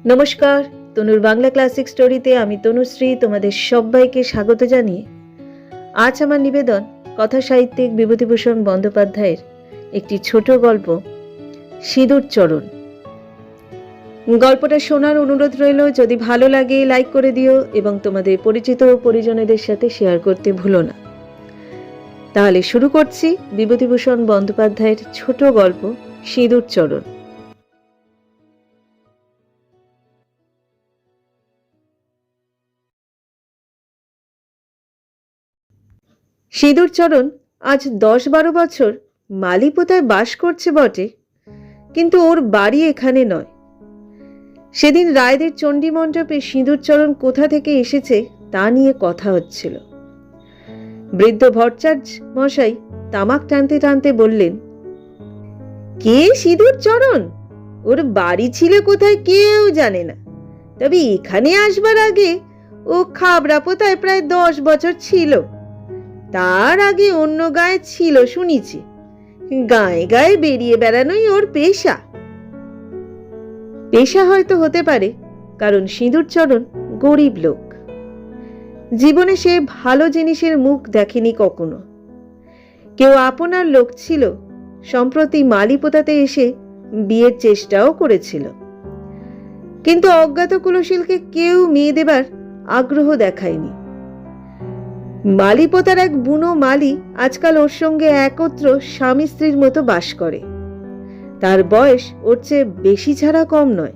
নমস্কার, তনুর বাংলা ক্লাসিক স্টোরিতে আমি তনুশ্রী তোমাদের সবাইকে স্বাগত জানিয়ে আজ আমার নিবেদন কথা সাহিত্যিক বিভূতিভূষণ বন্দ্যোপাধ্যায়ের একটি ছোট গল্প সিঁদুর চরণ। গল্পটা শোনার অনুরোধ রইল। যদি ভালো লাগে লাইক করে দিও এবং তোমাদের পরিচিত ও পরিজনদের সাথে শেয়ার করতে ভুলো না। তাহলে শুরু করছি বিভূতিভূষণ বন্দ্যোপাধ্যায়ের ছোট গল্প সিঁদুর চরণ। সিঁদুর চরণ আজ 10-12 বছর মালিপোতায় বাস করছে বটে, কিন্তু ওর বাড়ি এখানে নয়। সেদিন রায়দের চণ্ডী মণ্ডপে সিঁদুর চরণ কোথা থেকে এসেছে তা নিয়ে কথা হচ্ছিল। বৃদ্ধ ভট্টাচার্য মশাই তামাক টানতে টানতে বললেন, কে সিঁদুর চরণ? ওর বাড়ি ছিল কোথায় কেউ জানে না, তবে এখানে আসবার আগে ও খাবড়াপোতায় প্রায় 10 বছর ছিল। তার আগে অন্য গায়ে ছিল শুনেছি। গায়ে গায়ে বেরিয়ে বেড়ানোই ওর পেশা। পেশা হয়তো হতে পারে, কারণ সিঁদুর চরণ গরিব লোক। জীবনে সে ভালো জিনিসের মুখ দেখেনি কখনো। কেউ আপনার লোক ছিল, সম্প্রতি মালিপোতাতে এসে বিয়ের চেষ্টাও করেছিল, কিন্তু অজ্ঞাত কুলশীলকে কেউ মেয়ে দেবার আগ্রহ দেখায়নি। মালিপোতার এক বুনো মালি আজকাল ওর সঙ্গে একত্র স্বামী স্ত্রীর মতো বাস করে। তার বয়স ওর চেয়ে বেশি ছাড়া কম নয়।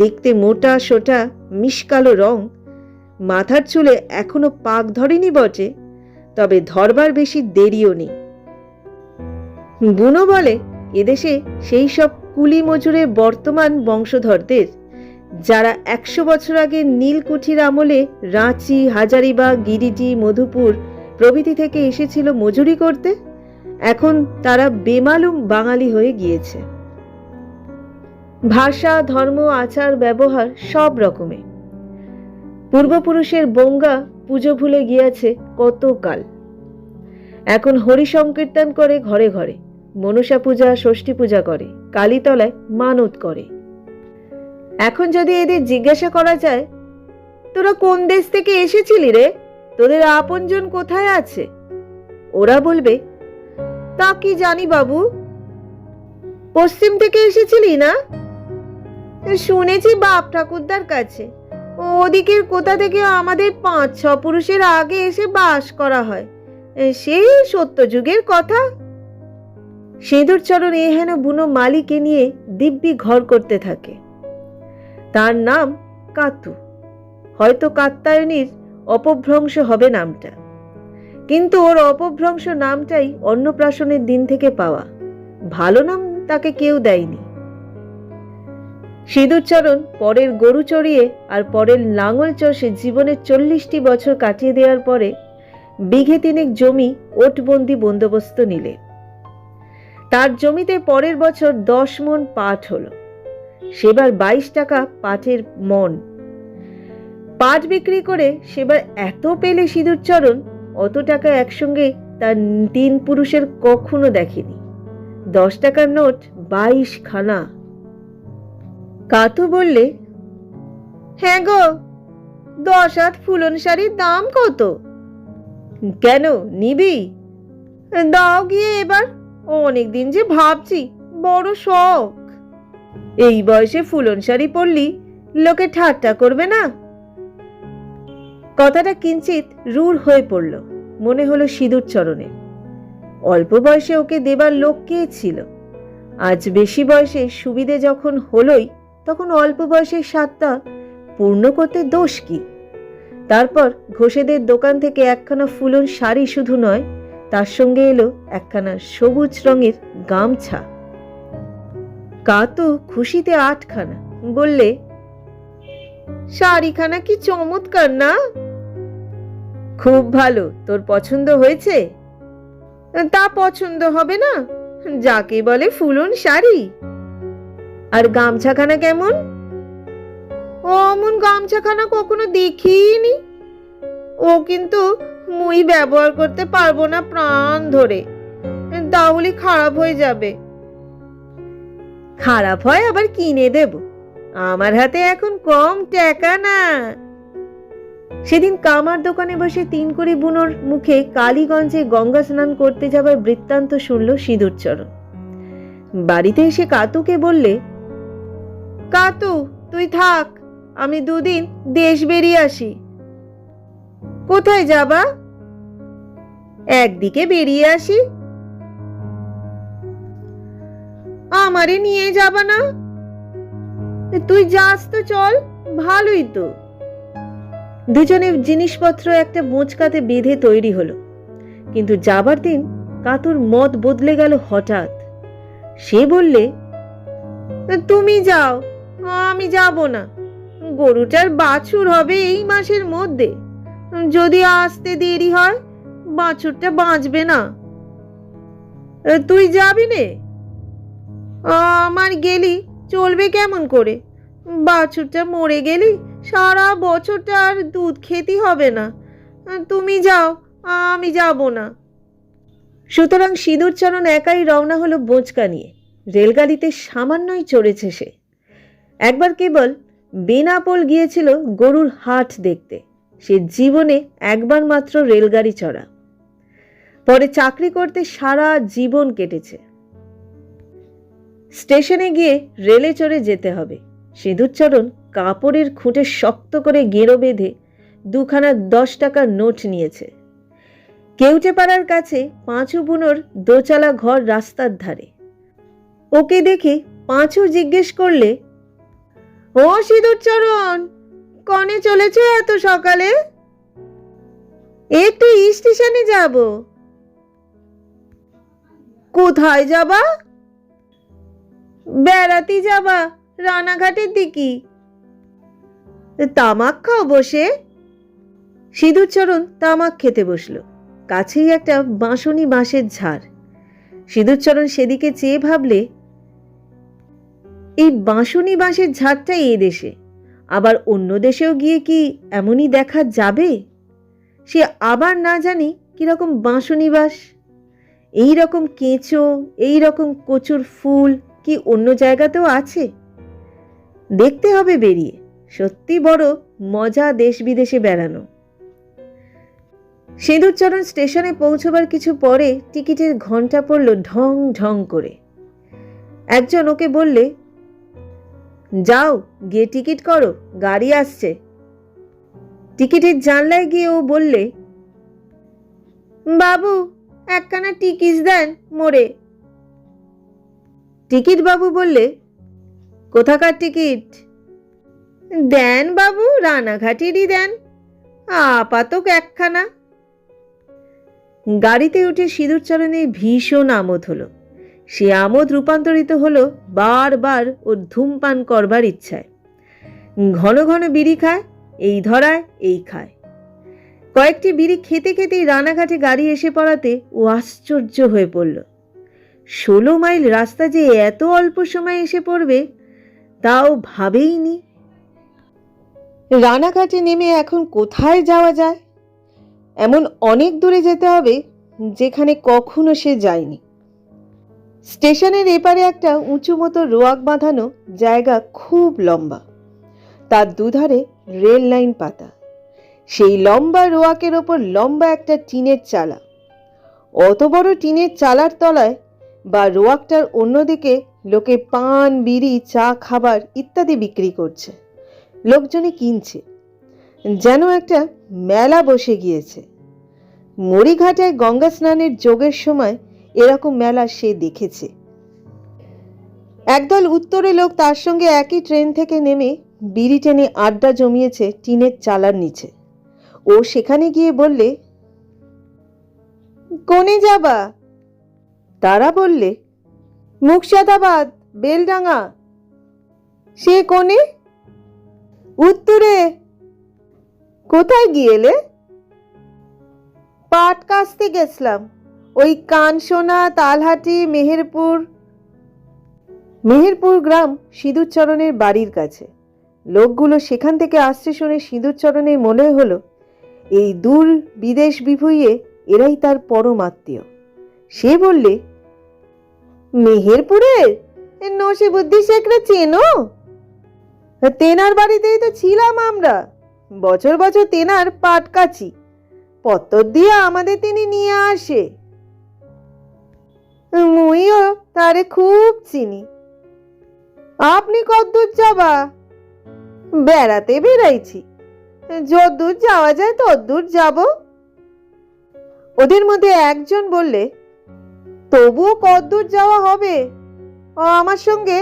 দেখতে মোটা সোটা, মিশকালো রং, মাথার চুলে এখনো পাক ধরেনি বটে, তবে ধরবার বেশি দেরিও নেই। বুনো বলে এদেশে সেই সব কুলি মজুরের বর্তমান বংশধরদের, যারা 100 বছর আগে নীলকুঠির আমলে রাঁচি, হাজারিবাগ, গিরিডি, মধুপুর প্রভৃতি থেকে এসেছিল মজুরি করতে, এখন তারা বেমালুম বাঙালি হয়ে গিয়েছে। ভাষা, ধর্ম, আচার, ব্যবহার সব রকমে। পূর্বপুরুষের বঙ্গা পুজো ভুলে গিয়েছে কতকাল। এখন হরি সংকীর্তন করে ঘরে ঘরে, মনসা পূজা, ষষ্ঠী পূজা করে, কালীতলায় মানত করে। এখন যদি এদের জিজ্ঞাসা করা যায়, তোরা কোন দেশ থেকে এসেছিলি রে, তোদের আপনজন কোথায় আছে, ওরা বলবে, তা কি জানি বাবু, পশ্চিম থেকে এসেছিলি না? শুনেছি বাপ ঠাকুরদার কাছে। ওদিকের কোথা থেকে আমাদের 5-6 পুরুষের আগে এসে বাস করা হয়, সেই সত্যযুগের কথা। সিঁদুর চরণ এহেন বুনো মালিকে নিয়ে দিব্যি ঘর করতে থাকে। তার নাম কাতু। হয়তো কাত্যায়নীর অপভ্রংশ হবে নামটা, কিন্তু ওর অপভ্রংশ নামটাই অন্নপ্রাশনের দিন থেকে পাওয়া। ভালো নাম তাকে কেউ দেয়নি। সিঁদুর চরণ পরের গরু চড়িয়ে আর পরের লাঙল চষে জীবনের 40টি বছর কাটিয়ে দেওয়ার পরে বিঘে 3 জমি ওটবন্দি বন্দোবস্ত নিলে। তার জমিতে পরের বছর 10 মণ পাট হলো। সেবার 22 টাকা পাটের মণ। পাট বিক্রি করে সেবার এত পেলে সিঁদুর চরণ, অত টাকা একসঙ্গে তার 3 পুরুষের কখনো দেখেনি। 10 টাকার নোট 22 খানা। কাতু বললে, হ্যাঁ গো, 10 হাত ফুলন শাড়ির দাম কত? কেন, নিবি? দাও গিয়ে এবার, অনেকদিন যে ভাবছি, বড় শখ। এই বয়সে ফুলন শাড়ি পরলি লোকে ঠাট্টা করবে না? কথাটা কিঞ্চিত রূঢ় হয়ে পড়ল, মনে হলো সিঁদুর চরণে। অল্প বয়সে ওকে দেবার লোক কে ছিল? আজ বেশি বয়সে সুবিধে যখন হলোই, তখন অল্প বয়সের স্বাদটা পূর্ণ করতে দোষ কি? তারপর ঘোষেদের দোকান থেকে একখানা ফুলন শাড়ি শুধু নয়, তার সঙ্গে এলো একখানা সবুজ রঙের গামছা। কাতু খুশিতে 8 খানা। বললে, শাড়িখানা কি চমৎকার না? খুব ভালো। তোর পছন্দ হয়েছে? তা পছন্দ হবে না, যাকে বলে ফুলন শাড়ি। আর গামছাখানা কেমন? অমন গামছাখানা কখনো দেখিনি। ও কিন্তু মুই ব্যবহার করতে পারবো না প্রাণ ধরে, তাহলে খারাপ হয়ে যাবে। খারাপ হয় আবার কিনে দেব। আমার হাতে এখন কম টাকা না। সেদিন কামার দোকানে বসে 3 কোটি বুনোর মুখে কালীগঞ্জে গঙ্গা স্নান করতে যাবার বৃত্তান্ত শুনল সিঁদুরচরণ। বাড়িতে এসে কাতুকে বললে, কাতু তুই থাক, আমি 2 দিন দেশ বেরিয়ে আসি। কোথায় যাবা? একদিকে বেরিয়ে আসি। আমারে নিয়ে যাবা না? তুই যাস তো চল, ভালোই তো। দুজনের জিনিসপত্র একটা বোঁচকাতে বেঁধে তৈরি হলো। কিন্তু যাবার দিন কাতুর মত বদলে গেল হঠাৎ। সে বললে, তুমি যাও, আমি যাব না। গরুটার বাছুর হবে এই মাসের মধ্যে, যদি আসতে দেরি হয় বাছুরটা বাঁচবে না। তুই যাবি নে? আমার গেলি চলবে কেমন করে? বাছুরটা মরে গেলি সারা বছরটা আর দুধ খেতে হবে না। তুমি যাও, আমি যাব না। সুতরাং সিঁদুরচরণ একাই রওনা হলো বোঁচকা নিয়ে। রেলগাড়িতে সামান্যই চড়েছে সে। একবার কেবল বেনাপোল গিয়েছিল গরুর হাট দেখতে। সে জীবনে একবার মাত্র রেলগাড়ি চড়া। পরে চাকরি করতে সারা জীবন কেটেছে। স্টেশনে গিয়ে রেলে চড়ে যেতে হবে। সিঁদুরচরণ কাপড়ের খুঁটে শক্ত করে গেঁড়ো বেঁধে 2খানা 10 টাকার নোট নিয়েছে। কেউটেপাড়ার কাছে পাঁচু বুনোর দোচালা ঘর রাস্তার ধারে। ওকে দেখে পাঁচু জিজ্ঞেস করলে, ও সিঁদুরচরণ, কনে চলেছ এত সকালে? একটু স্টেশনে যাব। কোথায় যাবা? বেড়াতে যাবা, রানাঘাটের দিকে। তামাক খাও বসে? সিঁদুরচরণ তামাক খেতে বসল। কাছেই একটা বাঁশনি বাঁশের ঝাড়। সিঁদুরচরণ সেদিকে চেয়ে ভাবলে, এই বাঁশনি বাঁশের ঝাড়টা এ দেশে, আবার অন্য দেশেও গিয়ে কি এমনই দেখা যাবে? সে আবার না জানি কিরকম বাঁশনি বাঁশ। এইরকম কেঁচো, এইরকম কচুর ফুল কি অন্য জায়গাতেও আছে? দেখতে হবে বেরিয়ে। সত্যি বড় মজা দেশ বিদেশে বেড়ানো। সিঁদুরচরণ স্টেশনে পৌঁছবার কিছু পরে টিকিটের ঘন্টা পড়ল ঢং ঢং করে। একজন ওকে বললে, যাও গিয়ে টিকিট করো, গাড়ি আসছে। টিকিটের জানলায় গিয়ে ও বললে, বাবু একখানা টিকিট দেন মোরে। টিকিট বাবু বললে, কোথাকার টিকিট? দেন বাবু, রানাঘাটেরই দেন, আপাতক একখানা। গাড়িতে উঠে সিঁদুরচরণের ভীষণ আমোদ হলো। সে আমোদ রূপান্তরিত হলো বারবার ওর ধূমপান করবার ইচ্ছায়। ঘন ঘন বিড়ি খায়, এই ধরায় এই খায়। কয়েকটি বিড়ি খেতে খেতেই রানাঘাটে গাড়ি এসে পড়াতে ও আশ্চর্য হয়ে পড়ল। 16 মাইল রাস্তা যে এত অল্প সময় এসে পড়বে তাও ভাবেইনি। রানাঘাটে নেমে এখন কোথায় যাওয়া যায়? এমন অনেক দূরে যেতে হবে যেখানে কখনো সে যায়নি। স্টেশনের এপারে একটা উঁচু মতো রোয়াক বাঁধানো জায়গা, খুব লম্বা। তার দুধারে রেল লাইন পাতা। সেই লম্বা রোয়াকের ওপর লম্বা একটা টিনের চালা। অত বড় টিনের চালার তলায় বা রোয়াকটার অন্যদিকে লোকে পান, বিড়ি, চা, খাবার ইত্যাদি বিক্রি করছে। লোকজনে কিনছে, যেন একটা মেলা বসে গিয়েছে। মরিঘাটায় গঙ্গা স্নানের যোগের সময় এরকম মেলা সে দেখেছে। একদল উত্তরে লোক তার সঙ্গে একই ট্রেন থেকে নেমে বিড়ি টেনে আড্ডা জমিয়েছে টিনের চালার নিচে। ও সেখানে গিয়ে বললে, কোনে যাবা? তারা বললে, মুর্শিদাবাদ, বেলডাঙ্গা। সে কোনে? উত্তরে। কোথায় গিয়েলে? পাট কাস্তে গেছিলাম, ওই কানসোনা, তালহাটি, মেহেরপুর। মেহেরপুর গ্রাম সিঁদুরচরণের বাড়ির কাছে। লোকগুলো সেখান থেকে আসছে শুনে সিঁদুরচরণের মনে হলো এই দূর বিদেশ বিভুঁইয়ে এরাই তার পরম আত্মীয়। সে বললে, মেহেরপুরের নসিবুদ্দিন শেখরা চেনো? তেনার বাড়িতেই তো ছিলাম আমরা, বছর বছর তেনার পাট কাছি, পত্তর দিয়ে আমাদের তিনি নিয়ে আসে। মুইও তারে খুব চিনি। আপনি কদ্দূর যাবা? বেড়াতে বেড়াইছি, যদ্দূর যাওয়া যায় তদ্দূর যাব। ওদের মধ্যে একজন বললে, তবুও কদ্দূর যাওয়া হবে? আমার সঙ্গে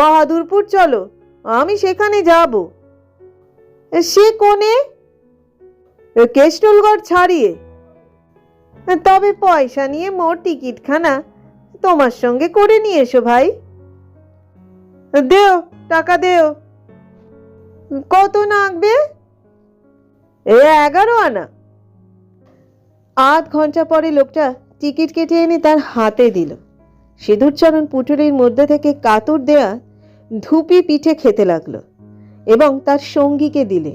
বাহাদুরপুর চলো, আমি সেখানে যাব। সে কোনে? কেষ্টলগড় ছাড়িয়ে। তবে পয়সা নিয়ে মোর টিকিটখানা তোমার সঙ্গে করে নিয়ে এসো ভাই। দেও, টাকা দেও। কত নাগবে? 11 আনা। আধ ঘন্টা পরে লোকটা টিকিট কেটে এনে তার হাতে দিল। সিঁদুরচরণ পুটুরির মধ্যে থেকে কাতর দেয়া ধুপি পিঠে খেতে লাগলো এবং তার সঙ্গীকে দিলে।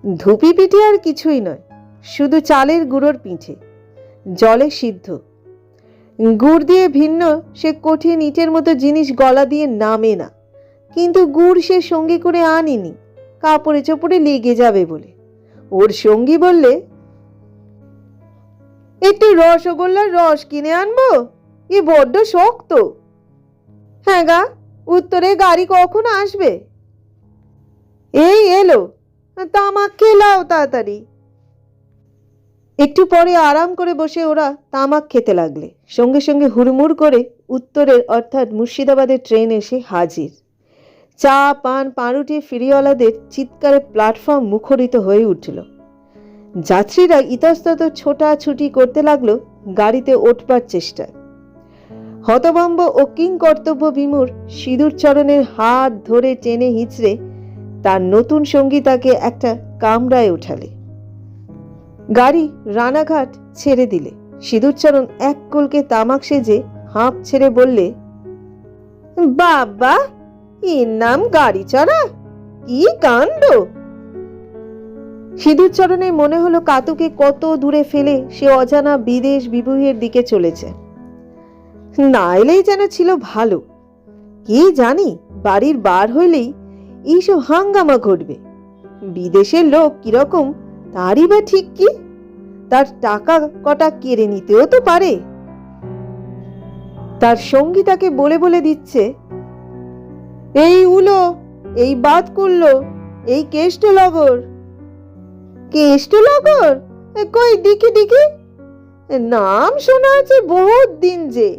ধুপি পিঠে আর কিছুই নয়, শুধু চালের গুঁড়োর পিঠে, জলে সিদ্ধ। গুড় দিয়ে ভিন্ন সে কঠিন ইটের মতো জিনিস গলা দিয়ে নামে না, কিন্তু গুড় সে সঙ্গে করে আনেনি, কাপড়ে চোপড়ে লেগে যাবে বলে। ওর সঙ্গী বললে, একটু রসগোল্লার রস কিনে আনবো, এ বড্ড শক্ত। হ্যাঁ গা, উত্তরে গাড়ি কখন আসবে? এই এলো, তামাক খেলাও তাড়াতাড়ি। একটু পরে আরাম করে বসে ওরা তামাক খেতে লাগলে। সঙ্গে সঙ্গে হুড়মুড় করে উত্তরের অর্থাৎ মুর্শিদাবাদের ট্রেন এসে হাজির। চা পান পাউরুটি ফেরিওয়ালাদের চিৎকারে প্ল্যাটফর্ম মুখরিত হয়ে উঠল। যাত্রীরা ইতস্তত ছোটাছুটি করতে লাগলো গাড়িতে ওঠবার চেষ্টায়। হতভম্ব ও কিংকর্তব্য বিমূঢ় সিঁদুরচরণের হাত ধরে টেনে হিঁচড়ে তার নতুন সঙ্গী তাকে একটা কামরায় উঠালে। গাড়ি রানাঘাট ছেড়ে দিলে। সিঁদুরচরণ এক কলকে তামাক সেজে হাঁপ ছেড়ে বললে, বাবা, এর নাম গাড়ি চড়া? কি কাণ্ড! সিঁদুরচরণের মনে হলো কাতুকে কত দূরে ফেলে সে অজানা বিদেশ বিভুঁইয়ের দিকে চলেছে। না এলেই যেন ছিল ভালো। কি জানি বাড়ির বার হইলেই এইসব হাঙ্গামা ঘটবে। বিদেশের লোক কিরকম তারই বা ঠিক কি? তার টাকা কটা কেড়ে নিতেও তো পারে। তার সঙ্গী তাকে বলে বলে দিচ্ছে, এই উলো, এই বাদ করলো, এই কেষ্টলগর। কেষ্টলগর? কই দিকি দিকি, নাম শোনা আছে বহুত দিন যে।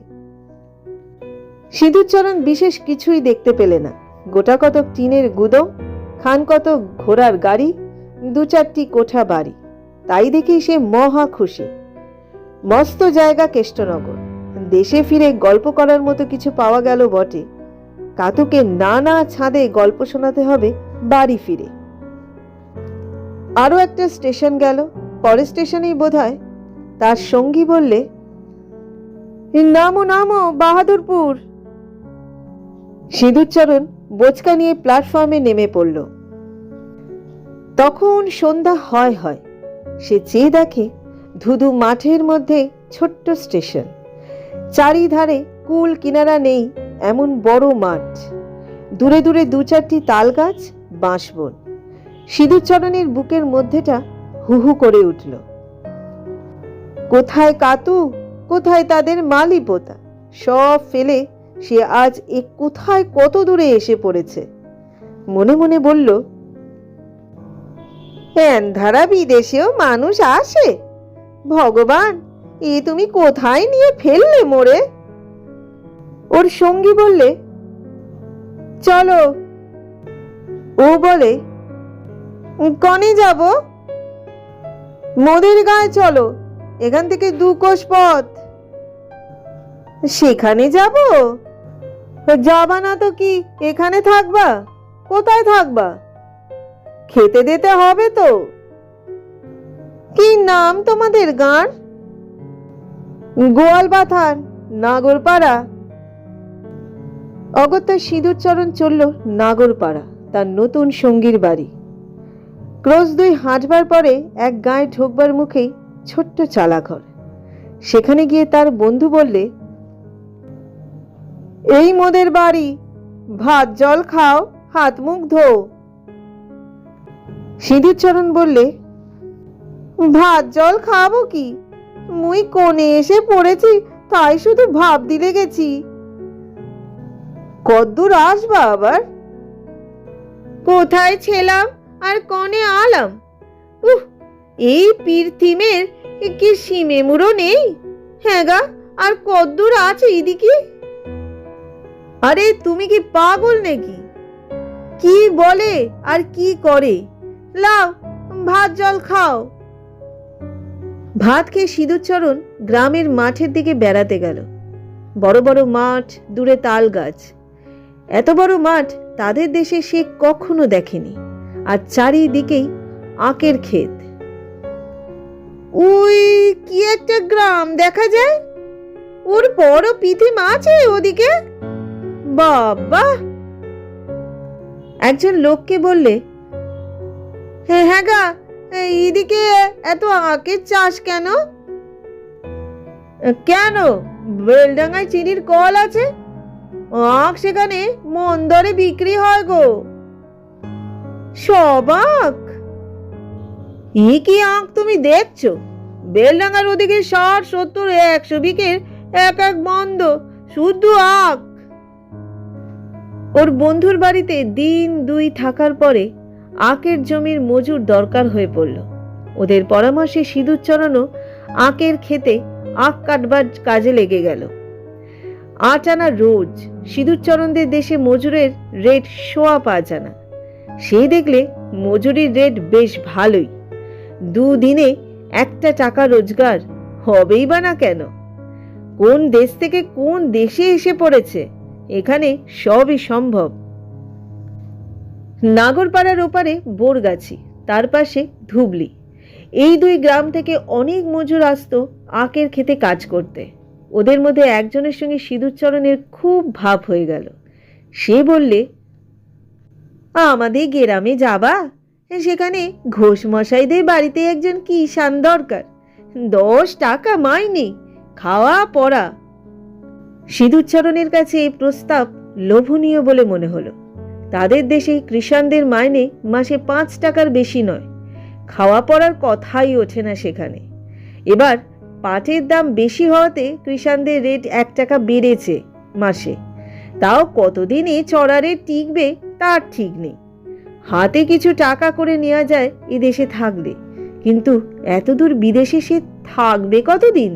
সিঁদুরচরণ বিশেষ কিছুই দেখতে পেলে না। গোটা কতক টিনের গুদম, খান কতক ঘোড়ার গাড়ি, 2-4টি কোঠা বাড়ি, তাই দেখি সে মহা খুশি। মস্ত জায়গা কেষ্টনগর। দেশে ফিরে গল্প করার মতো কিছু পাওয়া গেল বটে। কাতুকে নানা ছাদে গল্প শোনাতে হবে বাড়ি ফিরে। আরো একটা স্টেশন গেল। পরের স্টেশনেই বোধহয় তার সঙ্গী বললে, নামো নামো, বাহাদুরপুর। সিঁদুরচরণ বোচকা নিয়ে প্ল্যাটফর্মে নেমে পড়ল। তখন সন্ধ্যা হয় হয়। সে চেয়ে দেখে ধুধু মাঠের মধ্যে ছোট্ট স্টেশন। চারিধারে কুল কিনারা নেই এমন বড় মাঠ। দূরে দূরে 2-4টি তাল গাছ, বাঁশবন। সিঁদুরচরণের বুকের মধ্যেটা হু হু করে উঠল। কোথায় কাতু, কোথায় তাদের মালি পোতা, সব ফেলে সে আজ এ কোথায় কত দূরে এসে পড়েছে। মনে মনে বলল, এন্ধারা বিদেশেও মানুষ আসে। ভগবান, এ তুমি কোথায় নিয়ে ফেললে মোরে? ওর সঙ্গী বললে, চলো। ও বলে, কনে যাব? মোদের গায়ে চলো, এখান থেকে 2 কোষ পথ। সেখানে যাব? যাবা না তো কি এখানে থাকবা? কোথায় থাকবা? খেতে দিতে হবে তো। কি নাম তোমাদের গাঁর? গোয়ালবাথান, নাগরপাড়া। অগত্যা সিঁদুরচরণ চলল নাগরপাড়া, তার নতুন সঙ্গীর বাড়ি। ক্রোশ 2 হাঁটবার পরে এক গায়ে ঢোকবার মুখেই ছোট্ট চালাঘর। সেখানে গিয়ে তার বন্ধু বললে, এই মোদের বাড়ি, ভাত জল খাও, হাত মুখ ধো। সিঁদুরচরণ বললে, ভাত জল খাবো কি? মুই কোণে এসে পড়েছি, তাই শুধু ভাব দিলে গেছি। কদ্দূর আসবা আবার? কোথায় ছিলাম আর কনে আলাম? এই পীরথিমের কি সীমে মুড়ো নেই? হ্যাঁ গা, আর কদ্দূর আছে এদিকে? আরে তুমি কি পাগল নাকি? কি বলে আর কি করে? লাও ভাত জল খাও। ভাত খেয়ে সিঁদুরচরণ গ্রামের মাঠের দিকে বেড়াতে গেল। বড় বড় মাঠ, দূরে তাল গাছ। এত বড় মাঠ তাদের দেশে সে কখনো দেখেনি। আর চারিদিকেই আখের ক্ষেত। ওই কি একটা গ্রাম দেখা যায়, ওর বড় পিথিম আছে ওদিকে। বাবা! একজন লোককে বললে, হ্যাঁ হ্যাঁ গা, এইদিকে এত আখের চাষ কেন? কেন, বেলডাঙ্গায় চিনির কল আছে, আখ সেখানে মন দরে বিক্রি হয় গো। সব আখ? কি আখ তুমি দেখছো? বেলডাঙ্গার ওদিকে 60, 70, 100 বিঘের এক এক বন্ধ, শুদ্ধ আখ। ওর বন্ধুর বাড়িতে দিন 2 থাকার পরে আখের জমির মজুর দরকার হয়ে পড়ল। ওদের পরামর্শে সিঁদুরচরণও আখের খেতে আখ কাটবার কাজে লেগে গেল। 8 আনা রোজ। সিঁদুরচরণদের দেশে মজুরের রেট 5.25 আনা। সে দেখলে মজুরির রেট বেশ ভালোই। 2 দিনে 1 টাকা রোজগার হবেই বা না কেন? কোন দেশ থেকে কোন দেশে এসে পড়েছে, এখানে সবই সম্ভব। নাগরপাড়ার ওপারে বোরগাছি, তার পাশে ধুবলি। এই 2 গ্রাম থেকে অনেক মজুর আসতো আখের খেতে কাজ করতে। ওদের মধ্যে একজনের সঙ্গে সিঁদুরচরণের খুব ভাব হয়ে গেল। সে বললে, আমাদের গ্রামে যাবা? সেখানে ঘোষ মশাইদের বাড়িতে একজন কিষান দরকার, 10 টাকা মাইনে, খাওয়া পড়া। সিঁদুরচরণের কাছে এই প্রস্তাব লোভনীয় বলে মনে হলো। তাদের দেশে কৃষাণদের মাইনে মাসে 5 টাকার বেশি নয়। খাওয়া পড়ার কথাই ওঠে না সেখানে। এবার পাটের দাম বেশি হওয়াতে কৃষাণদের রেট 1 টাকা বেড়েছে মাসে। তাও কতদিনে চড়া রেট টিকবে তার ঠিক নেই। হাতে কিছু টাকা করে নেওয়া যায় এ দেশে থাকলে, কিন্তু এতদূর বিদেশে সে থাকবে কতদিন?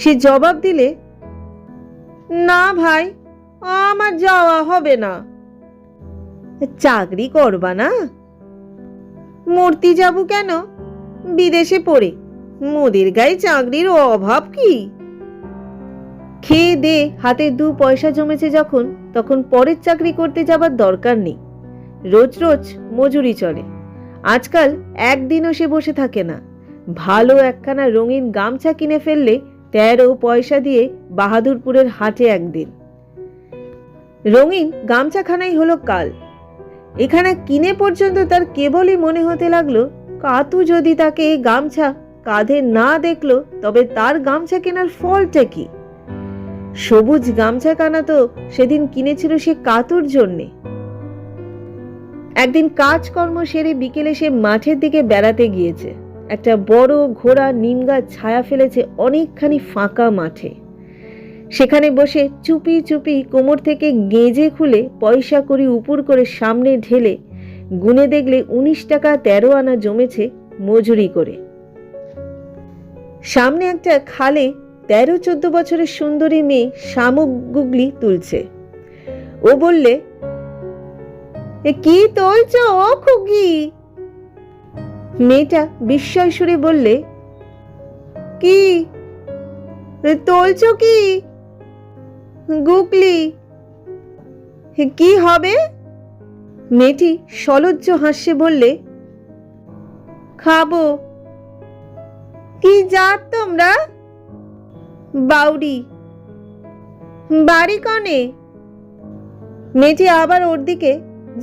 সে জবাব দিলে, না ভাই, আমার যাওয়া হবে না। চাকরি করবা না? মরতে যাবো কেন বিদেশে পড়ে? মোদের গায়ে চাকরির অভাব কি? খেয়ে দে হাতে 2 পয়সা জমেছে যখন, তখন পরের চাকরি করতে যাবার দরকার নেই। রোজ রোজ মজুরি চলে। আজকাল একদিনও সে বসে থাকে না। ভালো একখানা রঙিন গামছা কিনে ফেললে 13 পয়সা দিয়ে বাহাদুরপুরের হাটে একদিন। রঙিন গামছাখানাই হলো কাল। এখানে কিনে পর্যন্ত তার কেবলই মনে হতে লাগলো, কাতু যদি তাকে এই গামছা কাঁধে না দেখলো তবে তার গামছা কেনার ফলটা কি? সবুজ গামছাখানা তো সেদিন কিনেছিল সে কাতুর জন্যে। একদিন কাজকর্ম সেরে বিকেলে সে মাঠের দিকে বেড়াতে গিয়েছে। একটা বড় ঘোড়া নিমগাছ ছায়া ফেলেছে অনেকখানি ফাঁকা মাঠে। সেখানে বসে চুপি চুপি কোমর থেকে গেঁজে খুলে পয়সা কড়ি উপর করে সামনে ঢেলে গুনে দেখলে 19 টাকা 13 আনা জমেছে মজুরি করে। সামনে একটা খালে 13-14 বছরের সুন্দরী মেয়ে শামুক গুগলি তুলছে। ও বললে, কি তুলছো ও খুকি? মেয়েটা বিস্ময় সুরে বললে, কি তুলছো? কি গুগলি? কি হবে? মেয়েটি সলজ্জ হাসে বললে, খাবো। কি জাত তোমরা? বাউরি। বাড়ি কনে? মেয়েটি আবার ওর দিকে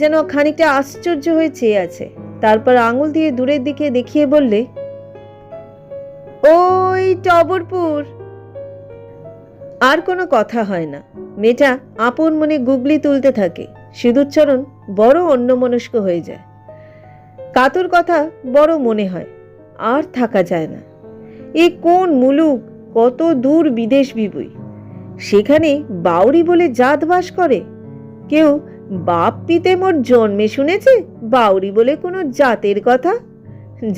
যেন খানিকটা আশ্চর্য হয়ে চেয়ে আছে। তারপর আঙুল দিয়ে দূরের দিকে দেখিয়ে বললে, ওই টবরপুর। আর কোনো কথা হয় না। মেয়েটা আপন মনে গুগলি তুলতে থাকে। সিঁদুরচরণ বড় অন্যমনস্ক হয়ে যায়। কাতুর কথা বড় মনে হয়, আর থাকা যায় না। এ কোন মুলুক, কত দূর বিদেশ বিবুই, সেখানে বাউরি বলে জাত বাস করে। কেউ বাপ পিতে মোর জন্মে শুনেছে বাউরি বলে কোনো জাতের কথা,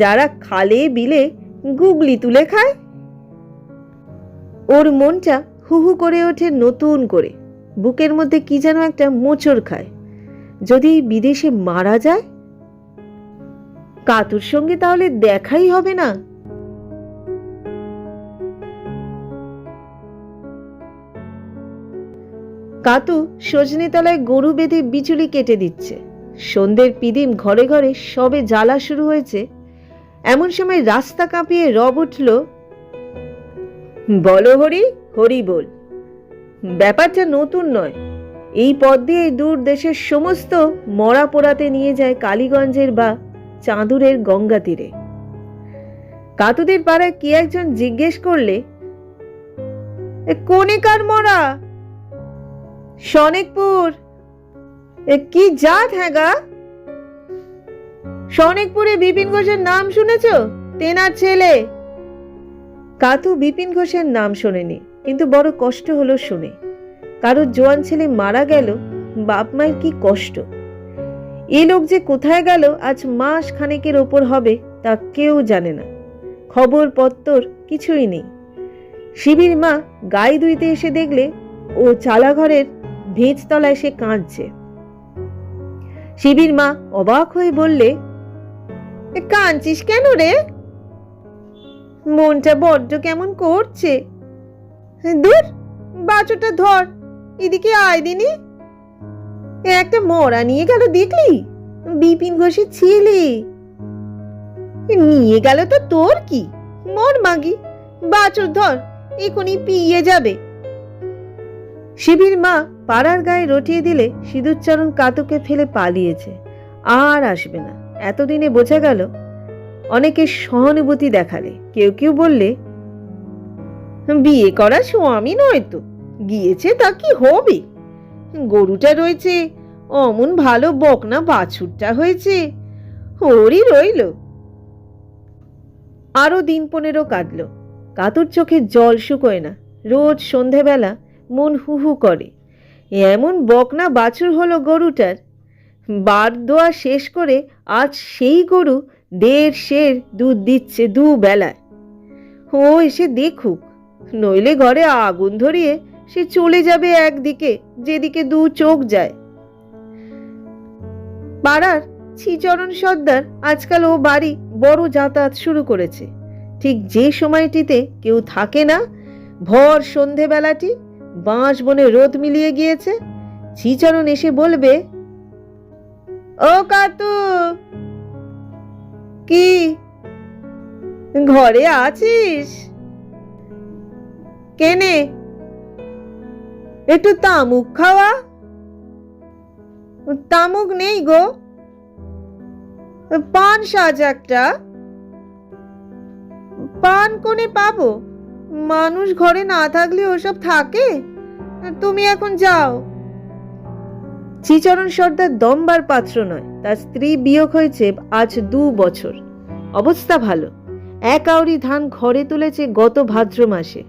যারা খালে বিলে গুগলি তুলে খায়? ওর মনটা হু হু করে ওঠে নতুন করে, বুকের মধ্যে কি যেন একটা মোচড় খায়। যদি বিদেশে মারা যায়, কাতুর সঙ্গে তাহলে দেখাই হবে না। কাতু সজনে তলায় গরু বেঁধে বিচুলি কেটে দিচ্ছে। সন্ধ্যের পিদিম ঘরে ঘরে সবে জ্বালা শুরু হয়েছে। এমন সময় রাস্তা কাঁপিয়ে রব উঠল, বলো হরি, হরি বল। ব্যাপারটা নতুন নয়। এই পথ দিয়ে দূর দেশের সমস্ত মরা পোড়াতে নিয়ে যায় কালীগঞ্জের বা চাঁদুরের গঙ্গা তীরে। কাতুদের পাড়ায় কি একজন জিজ্ঞেস করলে, কোনে কার মরা? সনেকপুর। কি জাত? হ্যাঁ গা, সনেকপুরে বিপিন ঘোষের নাম শুনেছ? তেনার ছেলে। কাতু বিপিন ঘোষের নাম শোনেনি, কিন্তু বড় কষ্ট হলো শুনে। কারোর জোয়ান ছেলে মারা গেল, বাপ মায়ের কি কষ্ট। এ লোক যে কোথায় গেল আজ মাস খানেকের ওপর হবে তা কেউ জানে না। খবর পত্তর কিছুই নেই। শিবির মা গায়ে ধুইতে এসে দেখলে ও চালাঘরের ভেজতলায় সে কাঁদছে। শিবির মা অবাক হয়ে বললে, কাঁদছিস কেন রে? মনটা বড্ড কেমন করছে। দূর, বাছুরটা ধর, এদিকে আয় দিনি। একটা মরা নিয়ে গেল দেখলি? বিপিন ঘোষের ছেলে নিয়ে গেল তো তোর কি? মর মাগি, বাছুর ধর, এখনই পিয়ে যাবে। শিবির মা পাড়ার গায়ে রটিয়ে দিলে সিঁদুরচরণ কাতুকে ফেলে পালিয়েছে, আর আসবে না। এতদিনে বোঝা গেল। অনেকে সহানুভূতি দেখালে, কেউ কেউ বললে, বিয়ে করা স্বামী নয় তো, গিয়েছে তা কি হবে? গরুটা রয়েছে, অমন ভালো বকনা বাছুরটা হয়েছে, ওরই রইল। আরো দিন 15 কাটল। কাতুর চোখে জল শুকোয় না। রোজ সন্ধেবেলা মন হু হু করে। এমন বকনা বাছুর হলো গরুটার। বার দোয়া শেষ করে আজ সেই গরু 1.5 সের দুধ দিচ্ছে দুবেলায়। ও এসে দেখুক, নইলে ঘরে আগুন ধরিয়ে সে চলে যাবে একদিকে, যেদিকে 2 চোখ যায়। পাড়ার শ্রীচরণ সর্দার আজকাল ও বাড়ি বড় যাতায়াত শুরু করেছে। ঠিক যে সময়টিতে কেউ থাকে না, ভর সন্ধেবেলাটি বাঁশ বনে রোদ মিলিয়ে গিয়েছে, শ্রীচরণ এসে বলবে, ও কাতু, কি ঘরে আছিস? কেনে, একটু তামুক খাওয়া। তামুক নেই গো। পান সাজ একটা। পান কোনে পাবো? মানুষ ঘরে না থাকলে ওসব থাকে? তুমি এখন যাও। শ্রীচরণ সর্দার দমবার পাত্র নয়। তার স্ত্রী বিয়োগ হয়েছে আজ 2 বছর। অবস্থা ভালো। 1 আউরি ধান ঘরে তুলেছে গত ভাদ্র মাসে।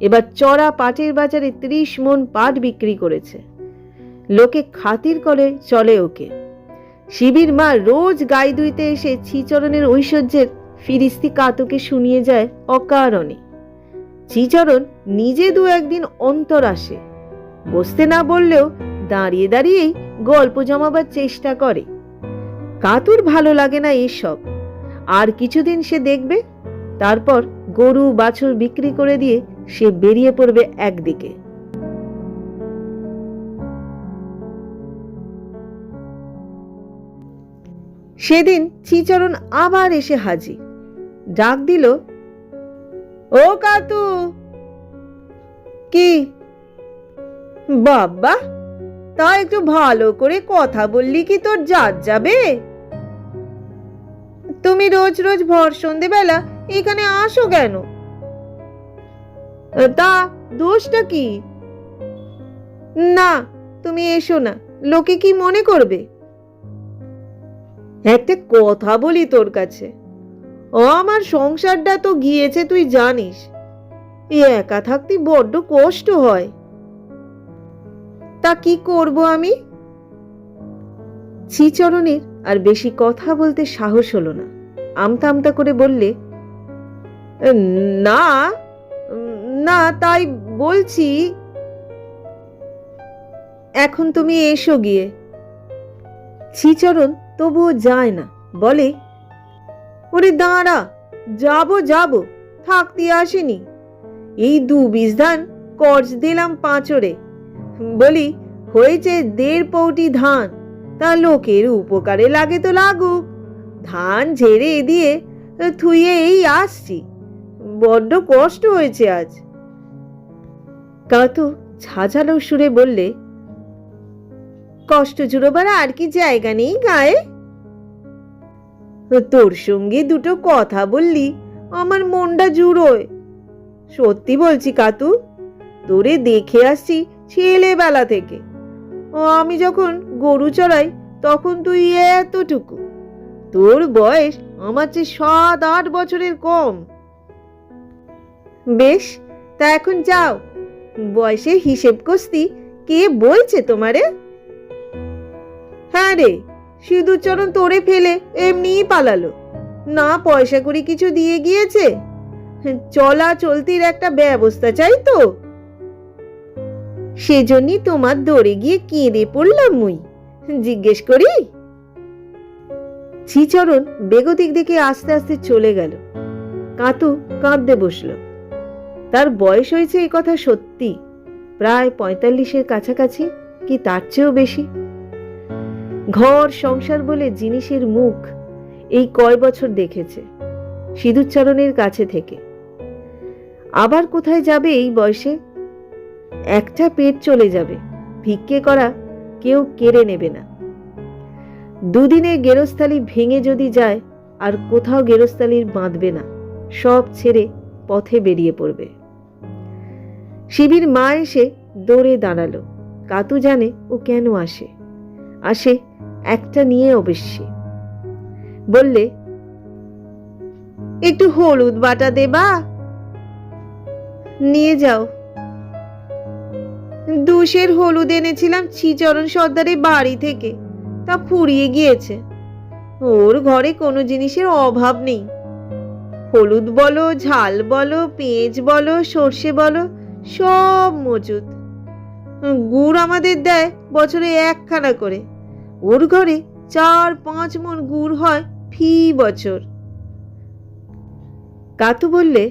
এবার চড়া পাটের বাজারে 30 মণ পাট বিক্রি করেছে। লোকে খাতির করে চলে ওকে। শিবির মা রোজ গায়ে ধুইতে এসে শ্রীচরণের ঐশ্বর্যের ফিরিস্তি কাতুকে শুনিয়ে যায় অকারণে। শ্রীচরণ নিজে 2-1 দিন অন্তর আসে। বসতে না বললেও দাঁড়িয়ে দাঁড়িয়েই গল্প জমাবার চেষ্টা করে। কাতুর ভালো লাগে না এসব। আর কিছুদিন সে দেখবে, তারপর গরু বাছুর বিক্রি করে দিয়ে সে বেরিয়ে পড়বে একদিকে। সেদিন শ্রীচরণ আবার এসে হাজির। ডাক দিল, ও কাতু। কি বাবা, তা একটু ভালো করে কথা বললি কি তোর জাত যাবে? তুমি রোজ রোজ ভর সন্ধেবেলা এখানে আসো কেন? তা দোষটা কি? না, তুমি এসো না, লোকে কি মনে করবে? একটা কথা বলি তোর কাছে, আমার সংসারটা তো গিয়েছে তুই জানিস। একা থাকতে বড্ড কষ্ট হয়। তা কি করব আমি? শ্রীচরণের আর বেশি কথা বলতে সাহস হলো না। আমতা আমতা করে বললে, না না, তাই বলছি। এখন তুমি এসো গিয়ে। শ্রীচরণ তবুও যায় না, বলে, ওরে দাঁড়া, যাবো যাবো, থাকতে আসিনি। এই 2 বিষ ধান কর্জ দিলাম 5 বলি, হয়েছে 1.5 পৌটি ধান, তা লোকের উপকারে লাগে তো লাগুক। ধান ঝেড়ে দিয়ে থুয়ে এই আসছি, বড্ড কষ্ট হয়েছে আজ। কাতু ঝাঁঝালো সুরে বললে, কষ্ট জুড়োবার আর কি জায়গা নেই গায়ে? তোর সঙ্গে 2 কথা বললি আমার মনটা জুড়োয়। সত্যি বলছি কাতু, তোরে দেখে আসছি ছেলেবেলা থেকে। আমি যখন গরু চড়াই তখন তুই এতটুকু। তোর বয়স আমার চেয়ে 7-8 বছরের কম। বেশ, তা এখন যাও। বয়সের হিসেব কষতি কে বলছে তোমারে? হ্যাঁ রে, সিঁদুরচরণ তোরে ফেলে এমনিই পালালো। না পয়সা করে কিছু দিয়ে গিয়েছে, চলা চলতির একটা ব্যবস্থা চাই তো। সেজন্যই তোমার দৌড়ে গিয়ে কেঁদে পড়লাম মুই। জিজ্ঞেস করি? শ্রীচরণ বেগতিক দিকে আস্তে আস্তে চলে গেল। কাতু কাঁদতে বসল। তার বয়স হয়েছে এই কথা সত্যি, প্রায় 45-এর কাছাকাছি, কি তার চেয়েও বেশি। ঘর সংসার বলে জিনিসের মুখ এই কয় বছর দেখেছে সিঁদুরচরণের কাছে থেকে। আবার কোথায় যাবে এই বয়সে? একটা পেট চলে যাবে, ভিক্ষে করা কেউ কেড়ে নেবে না। 2 দিনে গেরস্থালি ভেঙে যদি যায়, আর কোথাও গেরস্থালির বাঁধবে না, সব ছেড়ে পথে বেরিয়ে পড়বে। শিবির মা এসে দৌড়ে দাঁড়ালো। কাতু জানে ও কেন আসে। আসে একটা নিয়ে অবশ্যই। বললে, একটু হলুদ বাটা দেবা? নিয়ে যাও। 2 সের হলুদ এনেছিলাম শ্রীচরণ সর্দারের বাড়ি থেকে, তা ফুরিয়ে গিয়েছে। ওর ঘরে কোনো জিনিসের অভাব নেই। হলুদ বলো, ঝাল বলো, পেঁয়াজ বলো, সর্ষে বলো, সব মজুদ। গুড় আমাদের দেয় বছরে 1 খানা করে। ওর ঘরে 4-5 মণ গুড় হয় ফি বছর। কাতু বললে,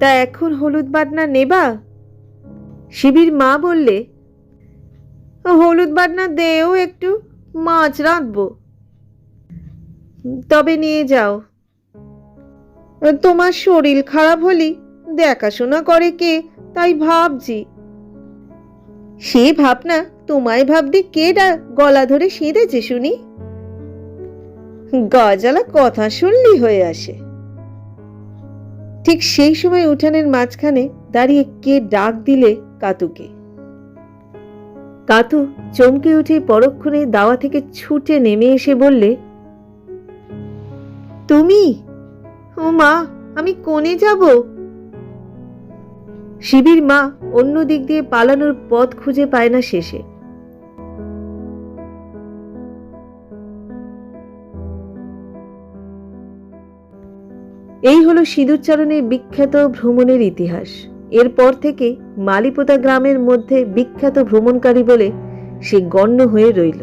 তা এখন হলুদ বাটনা নেবা? শিবির মা বললে, হলুদ বাটনা দেও একটু, মাছ রাঁধবো। তবে নিয়ে যাও। তোমার শরীর খারাপ হলি দেখাশোনা করে কে, তাই ভাবছি। সে ভাবনা তোমায় ভাবতে কেডা গলা ধরে সেঁধেছে শুনি? গজালা কথা শুনলি হয়ে আসে। ঠিক সেই সময় উঠানের মাঝখানে দাঁড়িয়ে কে ডাক দিলে কাতুকে। কাতু চমকে উঠে পরক্ষণে দাওয়া থেকে ছুটে নেমে এসে বললে, তুমি? ও মা, আমি কোণে যাব? শিবির মা অন্য দিক দিয়ে পালানোর পথ খুঁজে পায় না শেষে। এই হলো সিঁদুরচরণের বিখ্যাত ভ্রমণের ইতিহাস। এরপর থেকে মালিপোতা গ্রামের মধ্যে বিখ্যাত ভ্রমণকারী বলে সে গণ্য হয়ে রইল।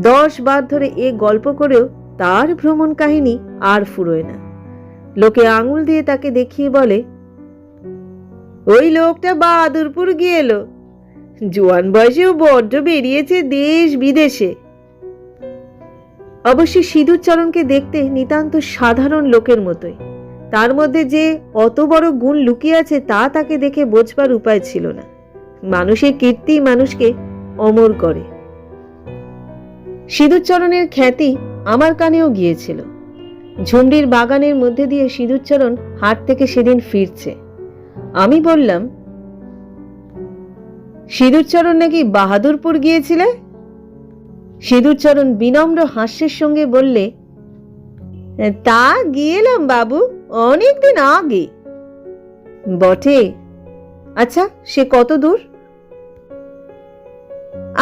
10 বার ধরে এ গল্প করেও তার ভ্রমণ কাহিনী আর ফুরোয় না। লোকে আঙুল দিয়ে তাকে দেখিয়ে বলে, ওই লোকটা বাহাদুরপুর গিয়ে এলো, জোয়ান বয়সেও বড্ড বেরিয়েছে দেশ বিদেশে। অবশ্য সিঁদুরচরণকে দেখতে নিতান্ত সাধারণ লোকের মতোই। তার মধ্যে যে অত বড় গুণ লুকিয়ে আছে তা তাকে দেখে বোঝবার উপায় ছিল না। মানুষের কীর্তি মানুষকে অমর করে। সিঁদুরচরণের খ্যাতি আমার কানেও গিয়েছিল। ঝুমরির বাগানের মধ্যে দিয়ে সিঁদুরচরণ হাট থেকে সেদিন ফিরছে। আমি বললাম, সিঁদুরচরণ নাকি বাহাদুরপুর গিয়েছিলে? সিঁদুরচরণ বিনম্র হাস্যের সঙ্গে বললে, তা গিয়েলাম বাবু, অনেকদিন আগে। বটে? আচ্ছা, সে কত দূর?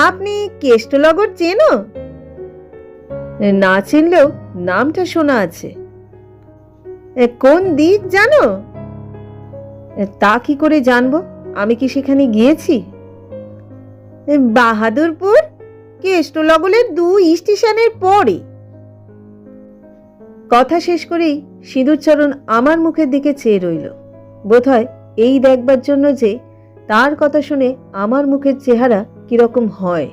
আপনি কেষ্টনগর চেনো? না চিনলেও নামটা শোনা আছে। কোন দিক জানো? তা কি করে জানবো? আমি কি সেখানে গিয়েছি? বাহাদুরপুর কেষ্টনগরের 2 স্টেশনের পরে। কথা শেষ করেই সিঁদুরচরণ আমার মুখের দিকে চেয়ে রইল, বোধহয় এই দেখবার জন্য যে তার কথা শুনে আমার মুখের চেহারা কিরকম হয়।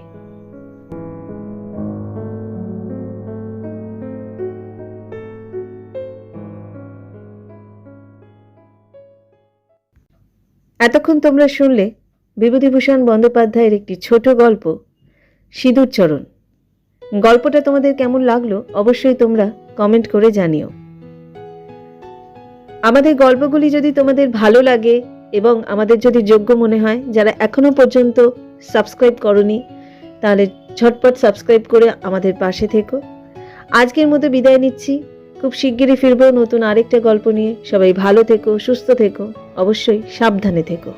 এতক্ষণ তোমরা শুনলে বিভূতিভূষণ বন্দ্যোপাধ্যায়ের একটি ছোট গল্প সিঁদুরচরণ। গল্পটা তোমাদের কেমন লাগলো অবশ্যই তোমরা কমেন্ট করে জানিও। আমাদের গল্পগুলি যদি তোমাদের ভালো লাগে এবং আমাদের যদি যোগ্য মনে হয়, যারা এখনো পর্যন্ত সাবস্ক্রাইব করনি তাহলে ঝটপট সাবস্ক্রাইব করে আমাদের পাশে থেকো। আজকের মতো বিদায় নিচ্ছি, খুব শিগগিরই ফিরবো নতুন আরেকটা গল্প নিয়ে। সবাই ভালো থেকো, সুস্থ থেকো, অবশ্যই সাবধানে থেকো।